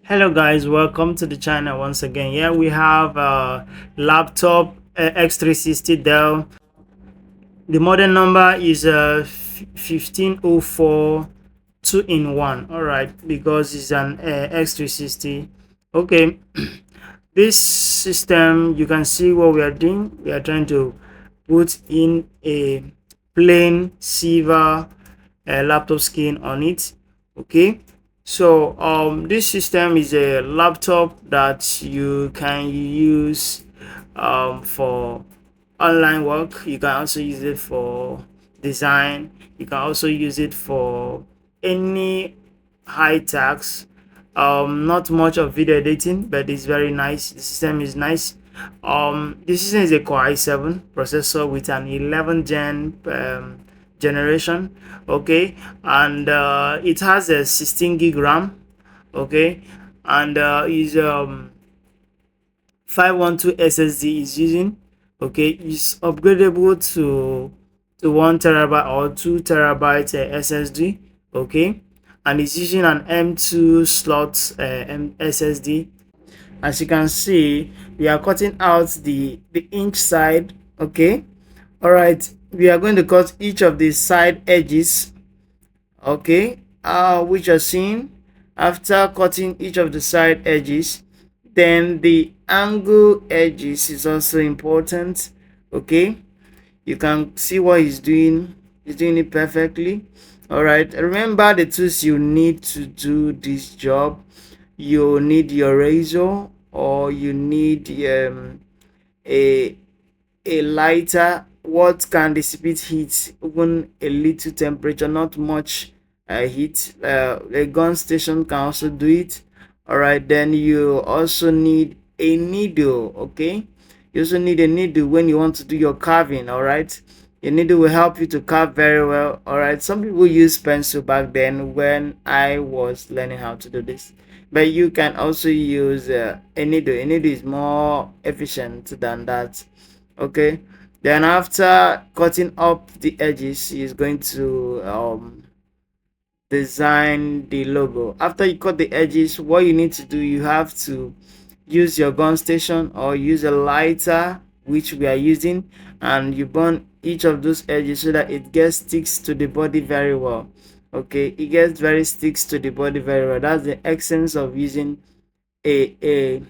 Hello guys, welcome to the channel once again. Here we have a laptop X360 Dell. The model number is 1504 2-in-1. All right, because it's an X360. Okay. This system, you can see what we are doing. We are trying to put in a plain silver laptop skin on it. Okay, so this system is a laptop that you can use for online work. You can also use it for design. You can also use it for any high tax. Not much of video editing, but it's very nice. The system is nice. This system is a Core i7 processor with an 11 gen generation. Okay, and it has a 16 gig RAM. Okay, and is 512 SSD is using. Okay, it's upgradable to 1 terabyte or 2 terabyte SSD. Okay, and it's using an M2 slot SSD. As you can see, we are cutting out the inch side. Okay, all right, we are going to cut each of the side edges. Okay, which are seen. After cutting each of the side edges, then the angle edges is also important. Okay, you can see what he's doing. He's doing it perfectly. All right, remember the tools you need to do this job. You need your razor, or you need a lighter what can dissipate heat, even a little temperature, not much heat. A gun station can also do it. All right, then you also need a needle. Okay, you also need a needle when you want to do your carving. All right, a needle will help you to carve very well. All right, some people use pencil back then when I was learning how to do this, but you can also use a needle. A needle is more efficient than that. Okay, then after cutting up the edges, he's going to design the logo. After you cut the edges, what you need to do, you have to use your gun station or use a lighter, which we are using, and you burn each of those edges so that it gets sticks to the body very well. Okay, it gets very sticks to the body very well. That's the essence of using a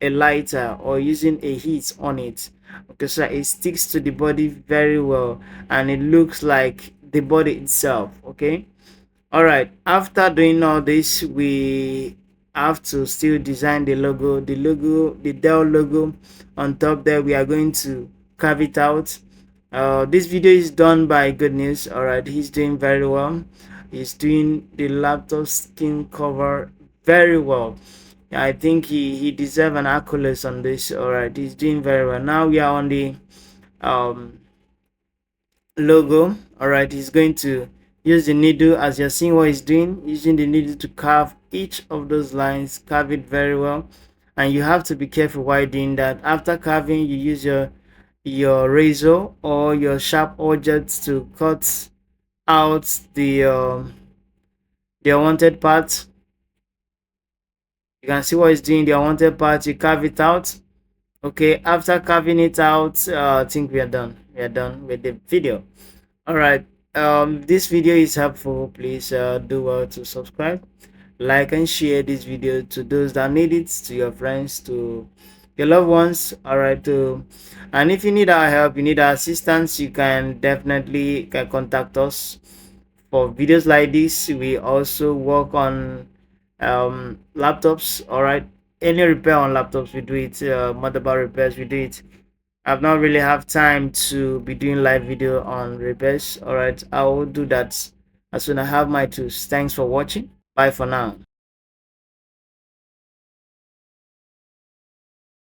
a lighter or using a heat on it. Okay, so it sticks to the body very well and it looks like the body itself. Okay, all right, after doing all this, we have to still design the Dell logo on top there. We are going to carve it out. This video is done by Good News. All right, he's doing very well. He's doing the laptop skin cover very well. I think he deserves an accolade on this. All right, he's doing very well. Now we are on the um logo. All right, he's going to use the needle, as you're seeing what he's doing, using the needle to carve each of those lines, carve it very well. And you have to be careful while doing that. After carving, you use your razor or your sharp objects to cut out the unwanted part. You can see what he's doing. The unwanted part, you carve it out. Okay, after carving it out, I think we are done. We are done with the video. All right, this video is helpful. Please do well to subscribe, like, and share this video to those that need it, to your friends, to your loved ones. All right, to and if you need our help, you need our assistance, you can definitely contact us for videos like this. We also work on laptops. All right, any repair on laptops, we do it. Motherboard repairs, we do it. I've not really have time to be doing live video on repairs. All right, I will do that as soon as I have my tools. Thanks for watching. Bye for now.